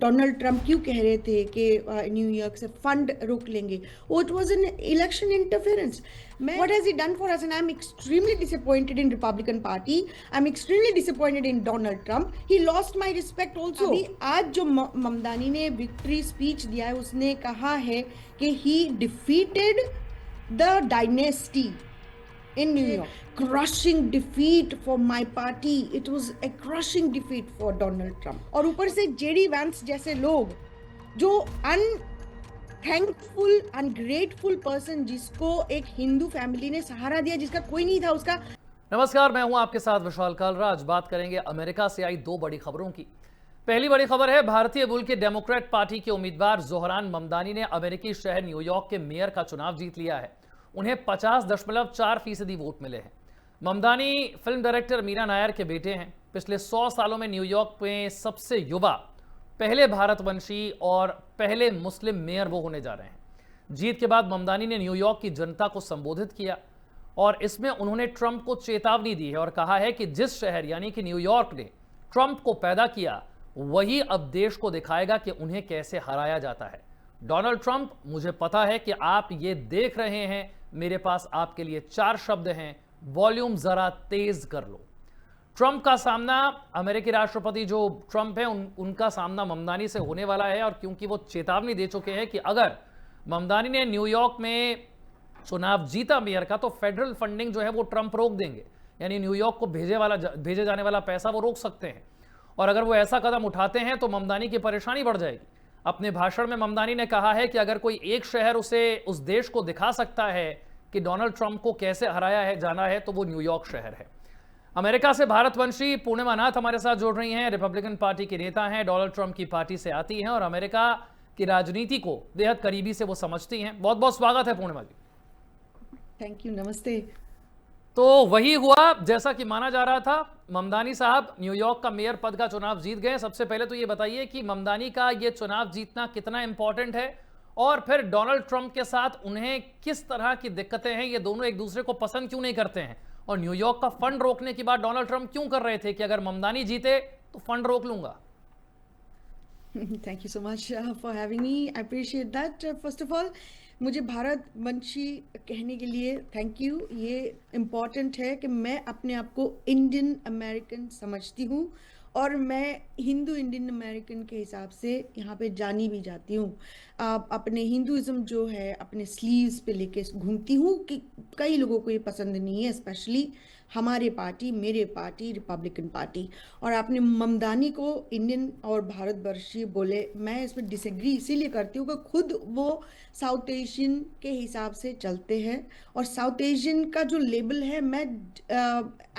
Donald Trump क्यों कह रहे थे कि न्यूयॉर्क से फंड रोक लेंगे, वो it was an election interference. What has he done for us? And I'm extremely disappointed in Republican Party. I'm extremely disappointed in Donald Trump. He lost my respect also. अभी आज जो ममदानी ने victory speech दिया है, उसने कहा है कि he defeated the dynasty in New York. Crushing defeat for my party. It was a crushing defeat for Donald Trump. और ऊपर से जेडी वैंस जैसे लोग जो थैंकफुल अनग्रेटफुल पर्सन, जिसको एक हिंदू फैमिली ने सहारा दिया, जिसका कोई नहीं था उसका. नमस्कार, मैं हूं आपके साथ विशाल कालरा. आज बात करेंगे अमेरिका से आई दो बड़ी खबरों की. पहली बड़ी खबर है, भारतीय मूल के डेमोक्रेट पार्टी के उम्मीदवार जोहरान ममदानी ने अमेरिकी शहर न्यूयॉर्क के मेयर का चुनाव जीत लिया है. उन्हें 50.4% वोट मिले हैं. ममदानी फिल्म डायरेक्टर मीरा नायर के बेटे हैं. पिछले 100 सालों में न्यूयॉर्क में सबसे युवा, पहले भारतवंशी और पहले मुस्लिम मेयर वो होने जा रहे हैं. जीत के बाद ममदानी ने न्यूयॉर्क की जनता को संबोधित किया और इसमें उन्होंने ट्रंप को चेतावनी दी है और कहा है कि जिस शहर यानी कि न्यूयॉर्क ने ट्रंप को पैदा किया, वही अब देश को दिखाएगा कि उन्हें कैसे हराया जाता है. डोनाल्ड ट्रंप, मुझे पता है कि आप ये देख रहे हैं. मेरे पास आपके लिए 4 शब्द हैं, वॉल्यूम जरा तेज कर लो. ट्रंप का सामना, अमेरिकी राष्ट्रपति जो ट्रंप है उनका सामना ममदानी से होने वाला है. और क्योंकि वो चेतावनी दे चुके हैं कि अगर ममदानी ने न्यूयॉर्क में चुनाव जीता मेयर का, तो फेडरल फंडिंग जो है वो ट्रंप रोक देंगे. यानी न्यूयॉर्क को भेजे जाने वाला पैसा वो रोक सकते हैं. और अगर वो ऐसा कदम उठाते हैं तो ममदानी की परेशानी बढ़ जाएगी. अपने भाषण में ममदानी ने कहा है कि अगर कोई एक शहर उस देश को दिखा सकता है कि डोनाल्ड ट्रंप को कैसे हराया जाना है, तो वो न्यूयॉर्क शहर है. अमेरिका से भारतवंशी पूर्णिमा नाथ हमारे साथ जुड़ रही हैं. रिपब्लिकन पार्टी की नेता हैं, डोनाल्ड ट्रंप की पार्टी से आती हैं और अमेरिका की राजनीति को बेहद करीबी से वो समझती हैं. बहुत बहुत स्वागत है पूर्णिमा जी. थैंक यू, नमस्ते. तो वही हुआ जैसा कि माना जा रहा था. ममदानी साहब न्यूयॉर्क का मेयर पद का चुनाव जीत गए. सबसे पहले तो ये बताइए कि ममदानी का ये चुनाव जीतना कितना इंपॉर्टेंट है, और फिर डोनाल्ड ट्रंप के साथ उन्हें किस तरह की दिक्कतें हैं, ये दोनों एक दूसरे को पसंद क्यों नहीं करते हैं, और न्यूयॉर्क का फंड रोकने की बात डोनाल्ड ट्रंप क्यों कर रहे थे कि अगर ममदानी जीते तो फंड रोक लूंगा. Thank you so much for having me. I appreciate that. First of all, मुझे भारतवंशी कहने के लिए थैंक यू. ये इम्पॉर्टेंट है कि मैं अपने आप को इंडियन अमेरिकन समझती हूँ और मैं हिंदू इंडियन अमेरिकन के हिसाब से यहाँ पे जानी भी जाती हूँ. अपने हिंदुज़म जो है अपने स्लीव्स पे लेके घूमती हूँ कि कई लोगों को ये पसंद नहीं है, स्पेशली हमारे पार्टी, मेरे पार्टी रिपब्लिकन पार्टी. और आपने ममदानी को इंडियन और भारतवर्षीय बोले, मैं इस पर डिसएग्री इसीलिए करती हूँ कि खुद वो साउथ एशियन के हिसाब से चलते हैं और साउथ एशियन का जो लेबल है मैं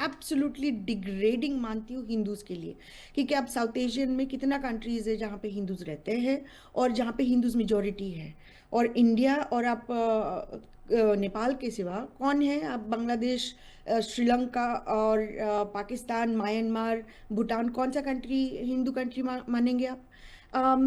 एब्सोल्युटली डिग्रेडिंग मानती हूँ हिंदूज़ के लिए. क्योंकि आप साउथ एशियन में कितना कंट्रीज़ है जहाँ पे हिंदूज़ रहते हैं और जहाँ पे हिंदूज़ मेजॉरिटी है. और इंडिया और आप नेपाल के सिवा कौन है, आप बांग्लादेश, श्रीलंका और पाकिस्तान, म्यांमार, भूटान, कौन सा कंट्री हिंदू कंट्री मानेंगे आप?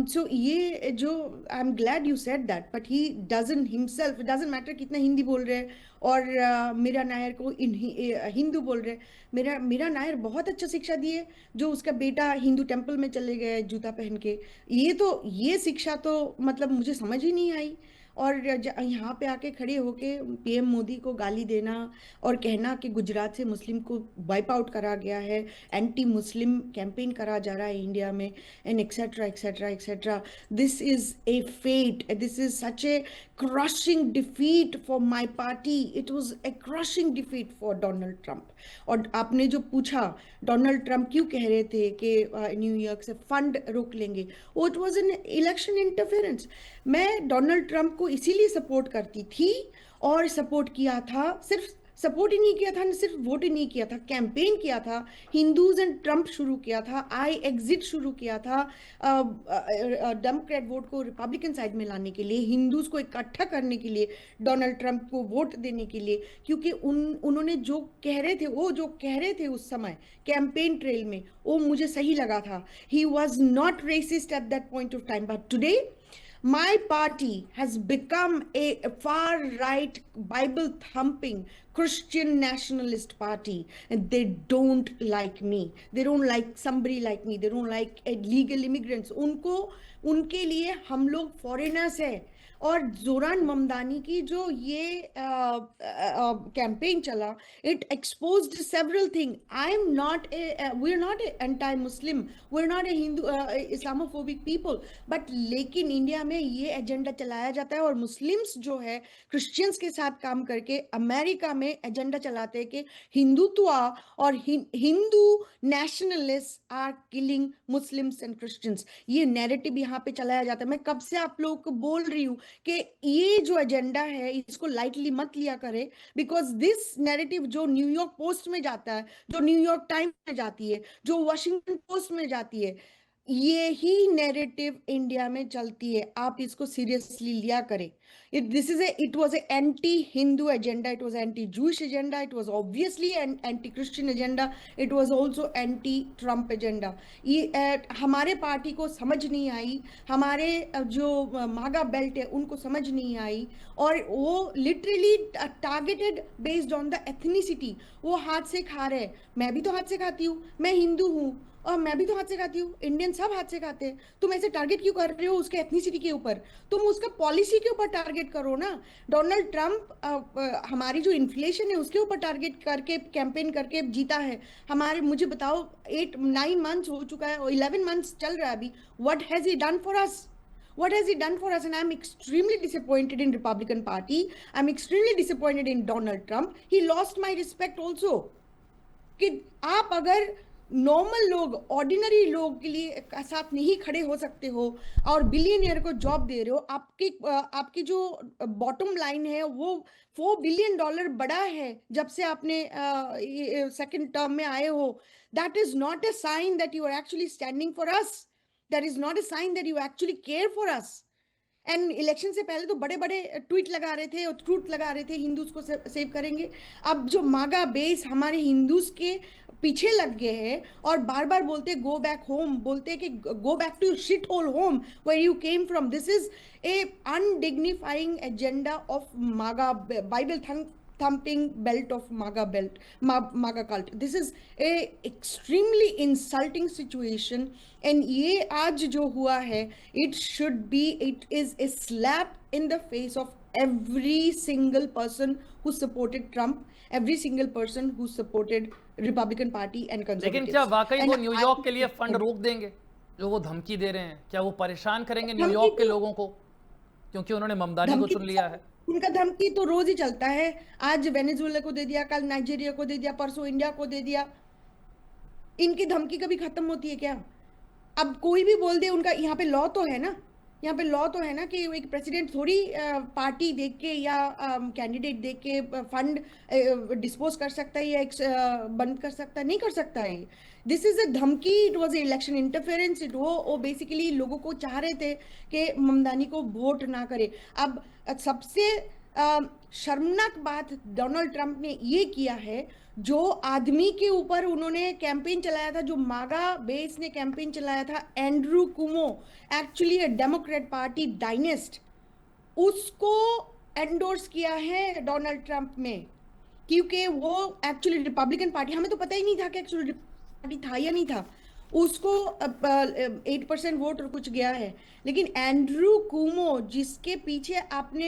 सो ये जो I am glad you said that, but he doesn't himself, doesn't matter कितना हिंदी बोल रहे हैं. और मीरा नायर को हिंदू बोल रहे हैं. मीरा नायर बहुत अच्छा शिक्षा दिए, जो उसका बेटा हिंदू टेम्पल में चले गए जूता पहन के. ये शिक्षा तो मतलब मुझे समझ ही नहीं आई. और यहाँ पे आके खड़े होके पीएम मोदी को गाली देना और कहना कि गुजरात से मुस्लिम को वाइप आउट करा गया है, एंटी मुस्लिम कैंपेन करा जा रहा है इंडिया में, and etcetera etcetera etcetera. This is a fate, this is such a crushing defeat for my party. It was a crushing defeat for Donald Trump. और आपने जो पूछा डोनाल्ड ट्रंप क्यों कह रहे थे कि न्यूयॉर्क से फंड रोक लेंगे, वो it was an election interference. मैं डोनाल्ड ट्रंप को इसीलिए सपोर्ट करती थी और सपोर्ट किया था. सिर्फ सपोर्ट ही नहीं किया था, सिर्फ वोट ही नहीं किया था, कैंपेन किया था. हिंदूज एंड ट्रंप शुरू किया था, आई एग्जिट शुरू किया था डेमोक्रेट वोट को रिपब्लिकन साइड में लाने के लिए, हिंदूज को इकट्ठा करने के लिए, डोनाल्ड ट्रंप को वोट देने के लिए. क्योंकि उन्होंने जो कह रहे थे उस समय कैंपेन ट्रेल में, वो मुझे सही लगा था. He was not racist at that point of time, but today my party has become a far right Bible thumping Christian nationalist party, and they don't like me. They don't like somebody like me. They don't like illegal immigrants. उनको उनके लिए हम लोग foreigners है. और जोरान ममदानी की जो ये कैंपेन चला, it exposed several things. We're not a anti-Muslim, we're not a Hindu Islamophobic people, but लेकिन इंडिया में ये एजेंडा चलाया जाता है और मुस्लिम्स जो है क्रिश्चियंस के साथ काम करके अमेरिका में एजेंडा चलाते हैं कि हिंदुत्व और Hindu nationalist are killing Muslims and Christians. ये नैरेटिव यहाँ पे चलाया जाता है. मैं कब से आप लोगों को बोल रही हूँ कि ये जो एजेंडा है इसको लाइटली मत लिया करे, बिकॉज दिस नैरेटिव जो न्यूयॉर्क पोस्ट में जाता है, जो न्यूयॉर्क टाइम्स में जाती है, जो वॉशिंगटन पोस्ट में जाती है, ये ही नैरेटिव इंडिया में चलती है. आप इसको सीरियसली लिया करें. It was an anti-Hindu agenda, it was anti-Jewish agenda, it was obviously an anti-Christian agenda, it was also anti-Trump agenda. ये हमारे पार्टी को समझ नहीं आई, हमारे जो मागा बेल्ट है उनको समझ नहीं आई, और वो literally targeted based on the ethnicity. वो हाथ से खा रहे. मैं भी तो हाथ से खाती हूँ, मैं हिंदू हूँ और मैं भी तो हाथ से खाती हूँ, इंडियन सब हाथ से खाते हैं. तुम ऐसे टारगेट क्यों कर रहे हो उसके एथनिसिटी के ऊपर? तुम उसका पॉलिसी के ऊपर टारगेट करो ना. डोनाल्ड ट्रंप हमारी जो इन्फ्लेशन है उसके ऊपर टारगेट करके कैंपेन करके जीता है. हमारे मुझे बताओ 8-9 मंथ्स हो चुका है, 11 मंथ्स चल रहा है अभी. What has he done for us? What has he done for us? And I'm extremely disappointed in Republican Party. I'm extremely disappointed in Donald Trump. He lost my respect also. कि आप अगर normal लोग, ordinary लोग के लिए साथ नहीं खड़े हो सकते हो और बिलियनियर को जॉब दे रहे हो, आपकी जो बॉटम लाइन है वो $4 बिलियन बड़ा है जब से आपने सेकंड टर्म में आए हो. That is not a sign that you are actually standing for us. That is not a sign that you actually care for us. And election से पहले तो बड़े बड़े ट्वीट लगा रहे थे और ट्रूथ लगा रहे थे, हिंदूज को सेव करेंगे. अब जो मागा बेस हमारे हिंदूज के पीछे लग गए हैं और बार बार बोलते गो बैक होम, बोलते कि go back to shithole home where you came from. This is a undignifying agenda of MAGA Bible thumping belt of maga cult. This is a extremely insulting situation, and ye aaj jo hua hai, it is a slap in the face of every single person who supported Trump, every single person who supported Republican Party and conservatives. लेकिन क्या वाकई वो New York के लिए fund रोक देंगे जो वो धमकी दे रहे हैं? क्या वो परेशान करेंगे न्यूयॉर्क के लोगों को क्योंकि उन्होंने ममदानी को चुन लिया है? उनका धमकी तो रोज ही चलता है. आज वेनेजुएला को दे दिया, कल नाइजीरिया को दे दिया, परसों इंडिया को दे दिया. इनकी धमकी कभी खत्म होती है क्या? अब कोई भी बोल दे, उनका यहाँ पे लॉ तो है ना, यहाँ पे लॉ तो है ना कि एक प्रेसिडेंट थोड़ी पार्टी देख के या कैंडिडेट देख के फंड डिस्पोज कर सकता है या बंद कर सकता है. नहीं कर सकता है. दिस इज अ धमकी. It was election interference. वो बेसिकली लोगों को चाह रहे थे कि ममदानी को वोट ना करे. अब सबसे शर्मनाक बात डोनाल्ड ट्रंप ने ये किया है, जो आदमी के ऊपर उन्होंने कैंपेन चलाया था, जो मागा बेस ने कैंपेन चलाया था, एंड्रू कुमो, एक्चुअली डेमोक्रेट पार्टी डायनेस्ट, उसको एंडोर्स किया है डोनाल्ड ट्रंप में, क्योंकि वो एक्चुअली रिपब्लिकन पार्टी, हमें तो पता ही नहीं था कि एक्चुअली पार्टी था या नहीं था. उसको 8% वोट और कुछ गया है. लेकिन एंड्रू कुमो, जिसके पीछे आपने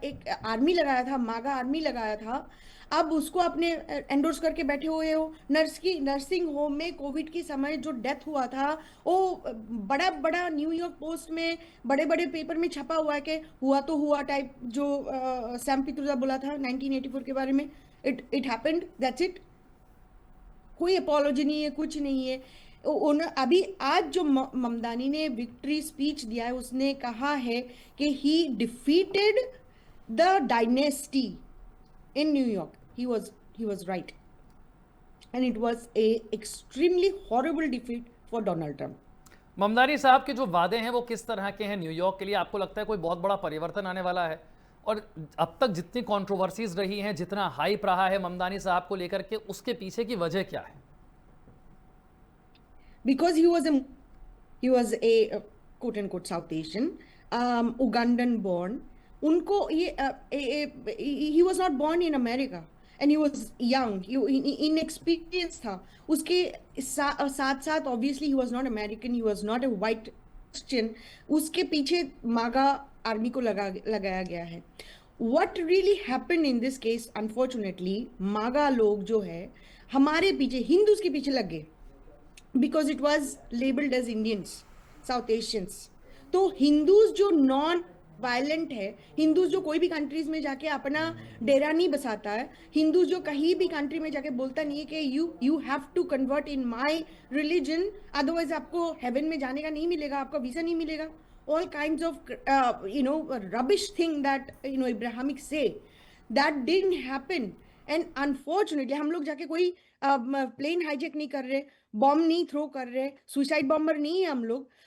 एक आर्मी लगाया था, मागा आर्मी लगाया था, अब उसको आपने एंडोर्स करके बैठे हुए हो. नर्सिंग होम में कोविड के समय जो डेथ हुआ था, वो बड़ा बड़ा न्यूयॉर्क पोस्ट में बड़े बड़े पेपर में छपा हुआ है कि हुआ तो हुआ टाइप, जो सैम पित्रोदा बोला था 1984 के बारे में. It happened, that's it. कोई अपॉलॉजी नहीं है, कुछ नहीं है. अभी आज जो ममदानी ने विक्ट्री स्पीच दिया है, उसने कहा है कि ही defeated the dynasty in New York. he was right, and it was a extremely horrible defeat for Donald Trump. Mamdani साहब के जो वादे हैं वो किस तरह के हैं न्यूयॉर्क के लिए? आपको लगता है कोई बहुत बड़ा परिवर्तन आने वाला है? और अब तक जितनी कंट्रोवर्सीज रही हैं, जितना हाइप रहा है ममदानी साहब को लेकर के, उसके पीछे की वजह क्या है? Because he was a quote unquote South Asian, Ugandan born. उनको ये he was not born in America. And he was young, inexperience था उसके साथ साथ। Obviously he was not American, he was not a white Christian. उसके पीछे मागा army को लगाया गया है। What really happened in this case, unfortunately मागा लोग जो है हमारे पीछे, हिंदूज के पीछे लग गए, because it was labelled as Indians, South Asians. तो हिंदूज जो नॉन वायलेंट है, हिंदूज जो कोई भी कंट्रीज में जाके अपना डेरा नहीं बसाता है, हिंदूज जो कहीं भी कंट्री में जाके बोलता नहीं है कि you have to convert in my religion, otherwise आपको हेवन में जाने का नहीं मिलेगा, आपका वीजा नहीं मिलेगा, all kinds of rubbish thing that Abrahamic say, that didn't happen. And unfortunately हम लोग जाके कोई प्लेन हाईजेक नहीं कर रहे, बॉम्ब नहीं थ्रो कर रहे, सुसाइड बॉम्बर नहीं है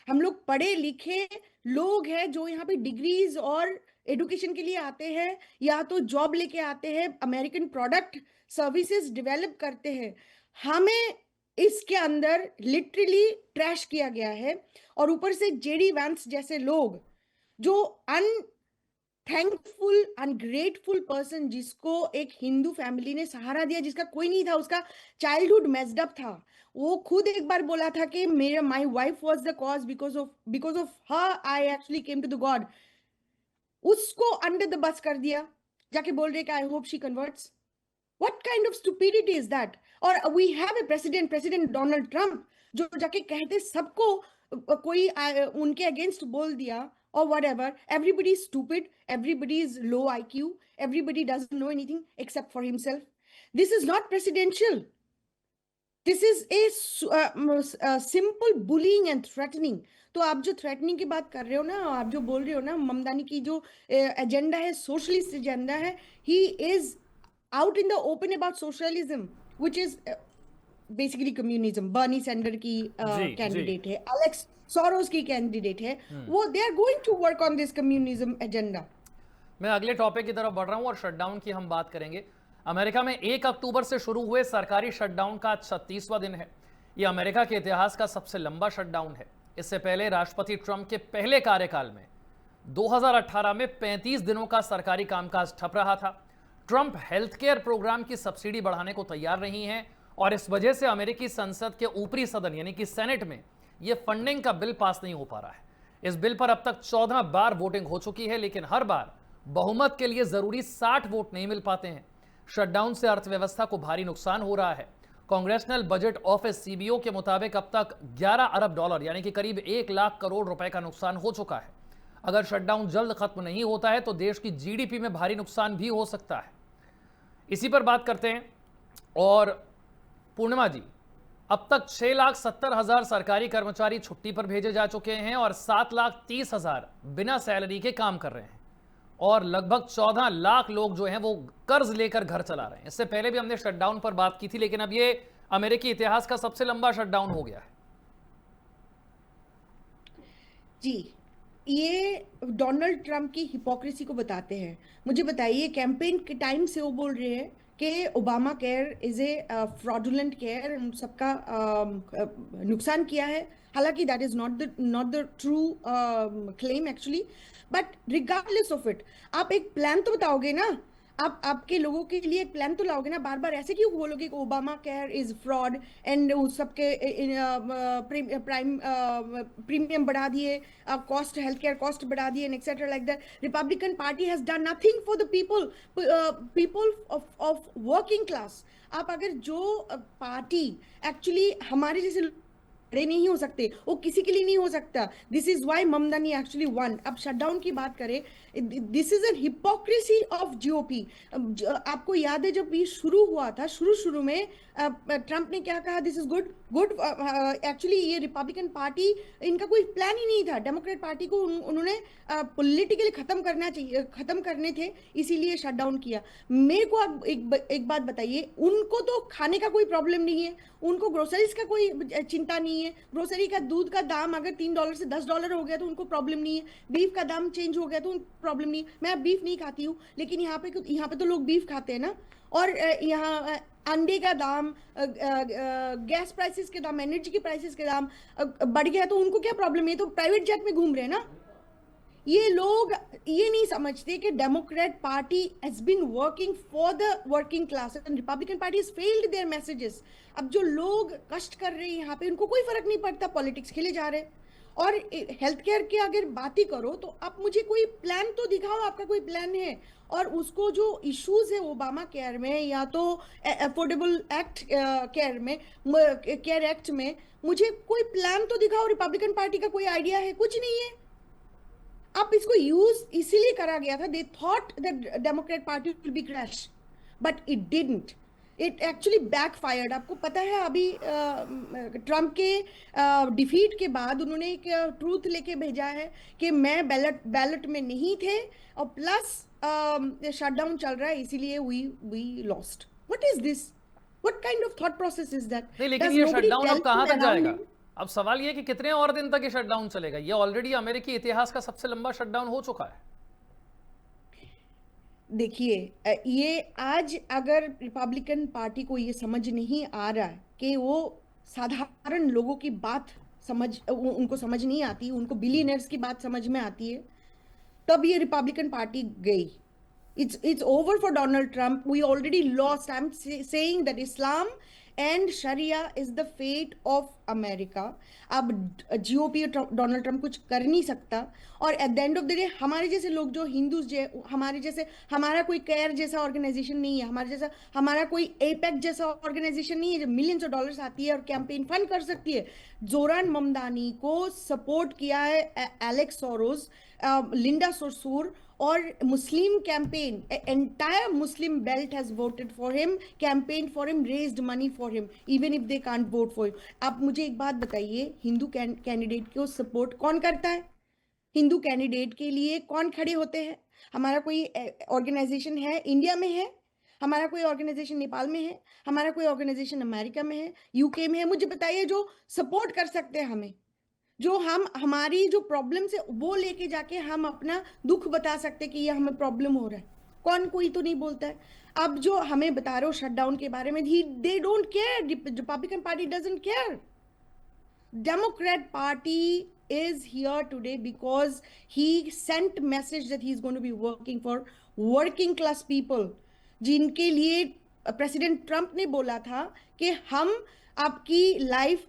हम लोग पढ़े लिखे लोग हैं जो यहाँ पे डिग्रीज और एडुकेशन के लिए आते हैं, या तो जॉब लेके आते हैं, अमेरिकन प्रोडक्ट सर्विसेज डेवलप करते हैं। हमें इसके अंदर लिटरली ट्रैश किया गया है। और ऊपर से जेडी वैंस जैसे लोग जो अनथैंकफुल अनग्रेटफुल पर्सन, जिसको एक हिंदू फैमिली ने सहारा दिया, जिसका कोई नहीं था, उसका चाइल्डहुड मेस्ड अप था, वो खुद एक बार बोला था कि मेरा my wife was the cause, because of her I actually came to the God. उसको अंडर द बस कर दिया, जाके बोल रहे कि I hope she converts. What kind of stupidity is that? और we have a president Donald Trump, जो जाके कहते सबको कोई उनके अगेंस्ट बोल दिया or whatever. Everybody is stupid, everybody is low IQ, everybody doesn't know anything except for himself. This is not presidential. This is a simple bullying and threatening. तो आप जो थ्रेटनिंग की बात कर रहे हो ना, आप जो बोल रहे हो ना, ममदानी की जो एजेंडा है, सोशलिस्ट एजेंडा है, he is out in the open about socialism, which is basically communism. Bernie Sander की कैंडिडेट है, एलेक्स सोरोस की कैंडिडेट है, वो they are going to work on this communism agenda. मैं अगले टॉपिक की तरफ बढ़ रहा हूं और शटडाउन की हम बात करेंगे। अमेरिका में 1 अक्टूबर से शुरू हुए सरकारी शटडाउन का 36वां दिन है। यह अमेरिका के इतिहास का सबसे लंबा शटडाउन है। इससे पहले राष्ट्रपति ट्रंप के पहले कार्यकाल में 2018 में 35 दिनों का सरकारी कामकाज ठप रहा था। ट्रंप हेल्थ केयर प्रोग्राम की सब्सिडी बढ़ाने को तैयार नहीं है और इस वजह से अमेरिकी संसद के ऊपरी सदन यानी कि सेनेट में यह फंडिंग का बिल पास नहीं हो पा रहा है। इस बिल पर अब तक 14 बार वोटिंग हो चुकी है, लेकिन हर बार बहुमत के लिए जरूरी 60 वोट नहीं मिल पाते हैं। शटडाउन से अर्थव्यवस्था को भारी नुकसान हो रहा है। कांग्रेसनल बजट ऑफिस सीबीओ के मुताबिक अब तक 11 अरब डॉलर यानी कि करीब 1 लाख करोड़ रुपए का नुकसान हो चुका है। अगर शटडाउन जल्द खत्म नहीं होता है तो देश की जीडीपी में भारी नुकसान भी हो सकता है। इसी पर बात करते हैं। और पूर्णिमा जी, अब तक 6,70,000 सरकारी कर्मचारी छुट्टी पर भेजे जा चुके हैं और 7,30,000 बिना सैलरी के काम कर रहे हैं और लगभग 14 लाख लोग जो हैं वो कर्ज लेकर घर चला रहे हैं। इससे पहले भी हमने शटडाउन पर बात की थी, लेकिन अब ये अमेरिकी इतिहास का सबसे लंबा शटडाउन हो गया है। जी, ये डोनाल्ड ट्रंप की हिपोक्रेसी को बताते हैं। मुझे बताइए, कैंपेन के टाइम से वो बोल रहे हैं कि Obama care is a fraudulent care, सबका नुकसान किया है। हालांकि that is not the true claim actually, but regardless of it, आप एक प्लान तो बताओगे ना, आप आपके लोगों के लिए एक प्लान तो लाओगे ना। बार बार ऐसे क्यों बोलोगे कि Obama care is fraud and उस सबके प्रीमियम बढ़ा दिए, कॉस्ट, हेल्थ केयर कॉस्ट बढ़ा दिए, etcetera like that. Republican party has done nothing for the people of working class. आप अगर जो पार्टी एक्चुअली हमारे जैसे खड़े नहीं हो सकते, वो किसी के लिए नहीं हो सकता। This is why Mamdani actually won. अब शटडाउन की बात करें, this is an hypocrisy of GOP. आपको याद है जब ये शुरू हुआ था, शुरू में ट्रंप ने क्या कहा, दिस इज गुड एक्चुअली ये रिपब्लिकन पार्टी, इनका कोई प्लान ही नहीं था। डेमोक्रेट पार्टी को उन्होंने पॉलिटिकली खत्म करने थे, इसीलिए शटडाउन किया। मेरे को आप एक बात बताइए, उनको तो खाने का कोई प्रॉब्लम नहीं है, उनको ग्रोसरीज का कोई चिंता नहीं है। ग्रोसरी का दूध का दाम अगर $3 से $10 हो गया तो उनको प्रॉब्लम नहीं है। बीफ का दाम चेंज हो गया तो प्रॉब्लम नहीं। मैं अब बीफ नहीं खाती हूँ, लेकिन यहाँ पे तो लोग बीफ खाते हैं ना। और यहाँ अंडे का दाम, गैस प्राइसेस के दाम, एनर्जी के प्राइसेस के दाम बढ़ गया तो उनको क्या प्रॉब्लम है? तो प्राइवेट जेट में घूम रहे हैं ना। ये लोग ये नहीं समझते कि Democrat party has been working for the working class and Republican party has failed their messages. अब जो लोग कष्ट कर रहे हैं यहाँ पे, उनको कोई फर्क नहीं पड़ता, पॉलिटिक्स खेले जा रहे हैं। और हेल्थ केयर की अगर बात ही करो तो आप मुझे कोई प्लान तो दिखाओ, आपका कोई प्लान है। और उसको जो इश्यूज है ओबामा केयर में या तो अफोर्डेबल एक्ट केयर में, केयर एक्ट में, मुझे कोई प्लान तो दिखाओ। रिपब्लिकन पार्टी का कोई आइडिया है? कुछ नहीं है। अब इसको यूज इसीलिए करा गया था, they thought that Democrat party will be crash, but it didn't, it actually backfired. आपको पता है अभी ट्रम्प के डिफीट के बाद उन्होंने एक ट्रूथ लेके भेजा है कि मैं बैलेट में नहीं थे, और प्लस शटडाउन चल रहा है इसीलिए we lost. What is this? What kind of thought process is that? नहीं, लेकिन डज ये नोबडी शटडाउन अब टेल कहां हिम तक अराउंड जाएगा? हिम? अब सवाल ये कि कितने और दिन तक ये शटडाउन चलेगा? ये ऑलरेडी अमेरिकी इतिहास का सबसे लंबा शटडाउन हो चुका है। देखिए, ये आज अगर रिपब्लिकन पार्टी को ये समझ नहीं आ रहा है कि वो साधारण लोगों की बात उनको समझ नहीं आती, उनको बिलियनर्स की बात समझ में आती है, तब ये रिपब्लिकन पार्टी गई। It's over for Donald Trump. We already lost. I'm saying that Islam and Sharia is the fate of America. अब जीओपी डोनाल्ड ट्रम्प कुछ कर नहीं सकता। और at the end of the day हमारे जैसे लोग जो हिंदूज, हमारे जैसे, हमारा कोई केयर जैसा ऑर्गेनाइजेशन नहीं है, हमारे जैसा, हमारा कोई एपेक जैसा ऑर्गेनाइजेशन नहीं है जो मिलियंस ऑफ डॉलर्स आती है और कैंपेन फंड कर सकती है। जोरान ममदानी को सपोर्ट किया है एलेक्स सोरोस, लिंडा सोरसूर, और मुस्लिम campaign, entire Muslim belt has voted for him, campaigned for him, raised money for him, even if they can't vote for him. आप मुझे एक बात बताइए, हिंदू कैंडिडेट को सपोर्ट कौन करता है? हिंदू कैंडिडेट के लिए कौन खड़े होते हैं? हमारा कोई ऑर्गेनाइजेशन है इंडिया में है? हमारा कोई ऑर्गेनाइजेशन नेपाल में है? हमारा कोई ऑर्गेनाइजेशन अमेरिका में है, यूके में है? मुझे बताइए जो सपोर्ट कर सकते हैं हमें, जो हम हमारी जो प्रॉब्लम्स है वो लेके जाके हम अपना दुख बता सकते कि ये हमें प्रॉब्लम हो रहा है। कौन? कोई तो नहीं बोलता है। अब जो हमें बता रहे हो शटडाउन के बारे में, they don't care, Republican party doesn't care. Democrat Party is here today because he sent message that he is going to be working for working class people, जिनके लिए प्रेसिडेंट ट्रंप ने बोला था कि हम आपकी लाइफ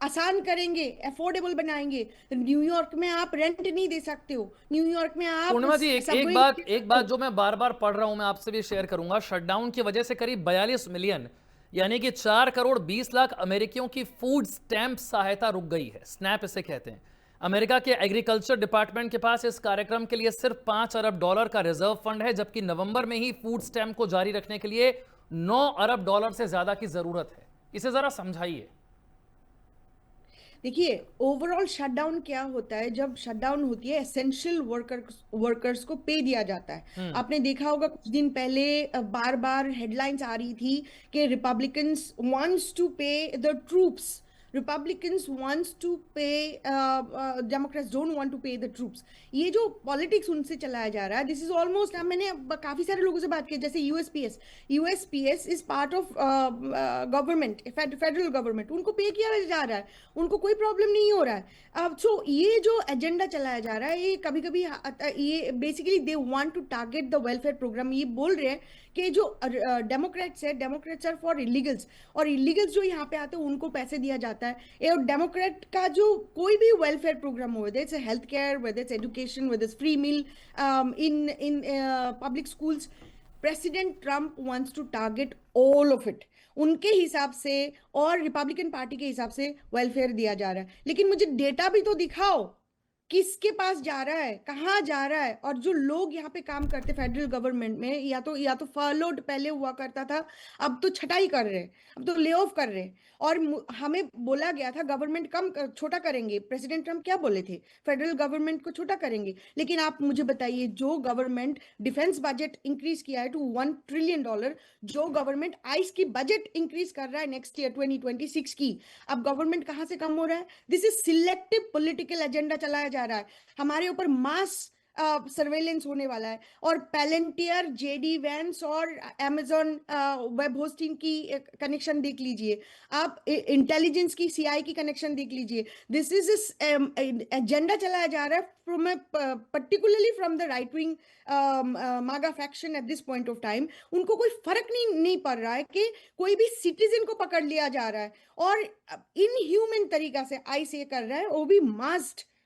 आसान करेंगे, अफोर्डेबल बनाएंगे। न्यूयॉर्क में आप रेंट नहीं दे सकते हो, न्यूयॉर्क में आप पूर्णिमा जी, एक सबवे बात जो मैं बार बार पढ़ रहा हूं, मैं आपसे भी शेयर करूंगा। शटडाउन की वजह से करीब 42 मिलियन यानी कि 4 करोड़ 20 लाख अमेरिकियों की फूड स्टैंप सहायता रुक गई है। स्नैप इसे कहते हैं। अमेरिका के एग्रीकल्चर डिपार्टमेंट के पास इस कार्यक्रम के लिए सिर्फ 5 अरब डॉलर का रिजर्व फंड है, जबकि नवंबर में ही फूड स्टैंप को जारी रखने के लिए 9 अरब डॉलर से ज्यादा की जरूरत है। इसे जरा समझाइए। देखिए, ओवरऑल शटडाउन क्या होता है? जब शटडाउन होती है, एसेंशियल वर्कर्स को पे दिया जाता है। आपने देखा होगा कुछ दिन पहले बार बार हेडलाइंस आ रही थी कि Republicans wants to pay the troops, Republicans wants to pay, Democrats don't want to pay the troops. ये जो पॉलिटिक्स उनसे चलाया जा रहा है, दिस इज ऑलमोस्ट, मैंने काफी सारे लोगों से बात की, जैसे USPS is part of government, federal government, उनको पे किया जा रहा है, उनको कोई प्रॉब्लम नहीं हो रहा है। अब सो ये जो एजेंडा चलाया जा रहा है, ये कभी कभी ये basically they want to target the welfare program. ये बोल रहे हैं कि जो डेमोक्रेट्स है, डेमोक्रेट्स आर फॉर इलीगल्स, और इलीगल्स जो यहाँ पे आते हैं उनको पैसे दिया जाता है। और डेमोक्रेट का जो कोई भी वेलफेयर प्रोग्राम हो, whether it's health care, whether it's education, whether it's free meal in public schools, president Trump wants to target all of it. उनके हिसाब से और रिपब्लिकन पार्टी के हिसाब से वेलफेयर दिया जा रहा है। लेकिन मुझे डेटा भी तो दिखाओ, किसके पास जा रहा है, कहाँ जा रहा है। और जो लोग यहाँ पे काम करते फेडरल गवर्नमेंट में, या तो फर्लोड पहले हुआ करता था, अब तो छटाई कर रहे हैं, अब तो ले ऑफ कर रहे हैं। और हमें बोला गया था गवर्नमेंट कम छोटा करेंगे, प्रेसिडेंट ट्रम्प क्या बोले थे, फेडरल गवर्नमेंट को छोटा करेंगे। लेकिन आप मुझे बताइए, जो गवर्नमेंट डिफेंस बजट इंक्रीज किया है टू $1 ट्रिलियन, जो गवर्नमेंट आइस की बजट इंक्रीज कर रहा है नेक्स्ट ईयर 2026 की, अब गवर्नमेंट कहाँ से कम हो रहा है? This is selective political agenda चलाया जा रहा है। हमारे ऊपर मास सर्वेलेंस होने वाला है। और पैलेंटियर, जेडी वैंस और अमेजॉन वेब होस्टिंग की कनेक्शन देख लीजिए, आप इंटेलिजेंस की सीआई की कनेक्शन देख लीजिए। दिस इज एजेंडा चलाया जा रहा है from particularly from the right wing MAGA faction at this point of time. उनको कोई फर्क नहीं पड़ रहा है कि कोई भी सिटीजन को पकड़ लिया जा रहा है और इनह्यूमन तरीका से आईस ये कर रहा है, वो भी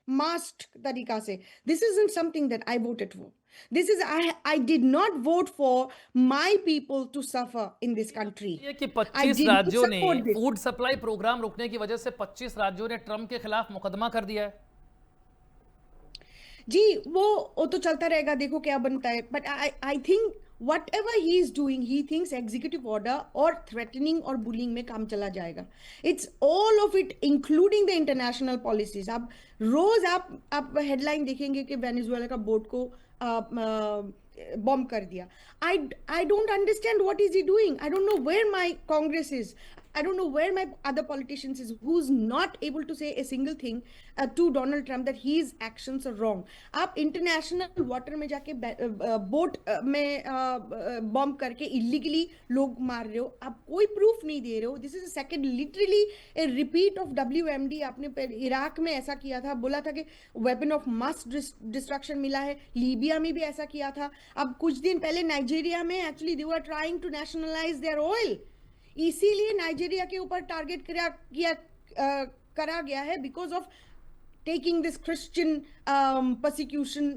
मास्ड तरीका से। This is something that I voted for. This is I did not vote for my people to suffer in this country. ये कि I 25 did not राज्यों ने support this. Food supply program रोकने की वजह से 25 राज्यों ने ट्रंप के खिलाफ मुकदमा कर दिया है। जी वो तो चलता रहेगा, देखो क्या बनता है। But I think what ever he is doing, he thinks executive order और थ्रेटनिंग और बुलिंग में काम चला जाएगा। It's all of it including the international policies. आप रोज आप हेडलाइन देखेंगे कि वेनेजुएला का बोट को बॉम्ब कर दिया। I don't understand what is he doing. I don't know where my Congress is. I don't know where my other politicians is, who's not able to say a single thing to Donald Trump that his actions are wrong. आप international water में जाके boat में bomb करके illegally लोग मार रहे हो, आप कोई प्रूफ नहीं दे रहे हो। This is second literally A repeat of WMD। आपने इराक में ऐसा किया था, बोला था कि वेपन ऑफ मास डिस्ट्रक्शन मिला है, लीबिया में भी ऐसा किया था। अब कुछ दिन पहले नाइजीरिया में actually they were trying to nationalize their oil, इसीलिए नाइजीरिया के ऊपर टारगेट करा गया है because of taking this Christian persecution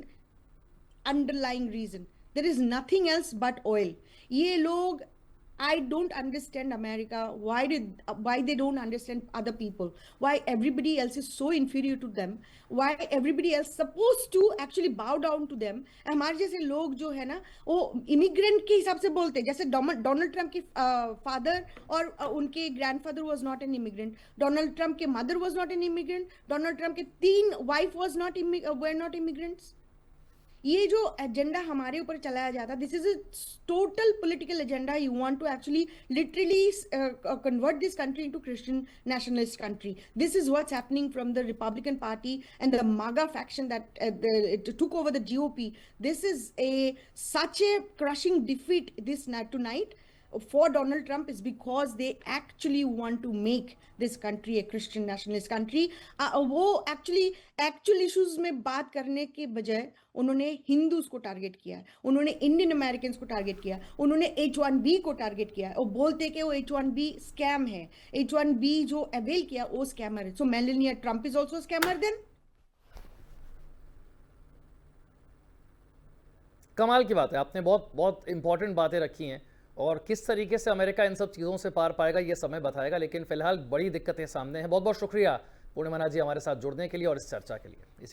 underlying reason. There is nothing else but oil. ये लोग, I don't understand America. Why they don't understand other people? Why everybody else is so inferior to them? Why everybody else supposed to actually bow down to them? हमारे जैसे लोग जो है ना, वो immigrant के हिसाब से बोलते हैं। जैसे डोनाल्ड ट्रम्प के फादर और उनके grandfather was not an immigrant, Donald Trump के mother was not an immigrant, Donald Trump के 3 वाइफ वर नॉट इमिग्रेंट्स। ये जो एजेंडा हमारे ऊपर चलाया जाता है, this is a total political agenda. You want to actually literally convert this country into Christian nationalist country. This is what's happening from the Republican party and the MAGA faction that took over the GOP. This is such a crushing defeat this night tonight for Donald Trump is because they actually want to make this country a Christian nationalist country. वो actual issues में बात करने के बजाय उन्होंने Hindus को target किया है, उन्होंने इंडियन अमेरिकन को टारगेट किया, उन्होंने H1B को टारगेट किया। वो बोलते कि वो H1B स्कैम है, H1B जो अवेल किया वो स्कैमर है। So Melania Trump is also scammer then. कमाल की बात है, आपने बहुत बहुत इंपॉर्टेंट बातें रखी हैं और किस तरीके से अमेरिका इन सब चीज़ों से पार पाएगा ये समय बताएगा, लेकिन फिलहाल बड़ी दिक्कतें सामने हैं। बहुत बहुत शुक्रिया पूर्णिमा जी हमारे साथ जुड़ने के लिए और इस चर्चा के लिए।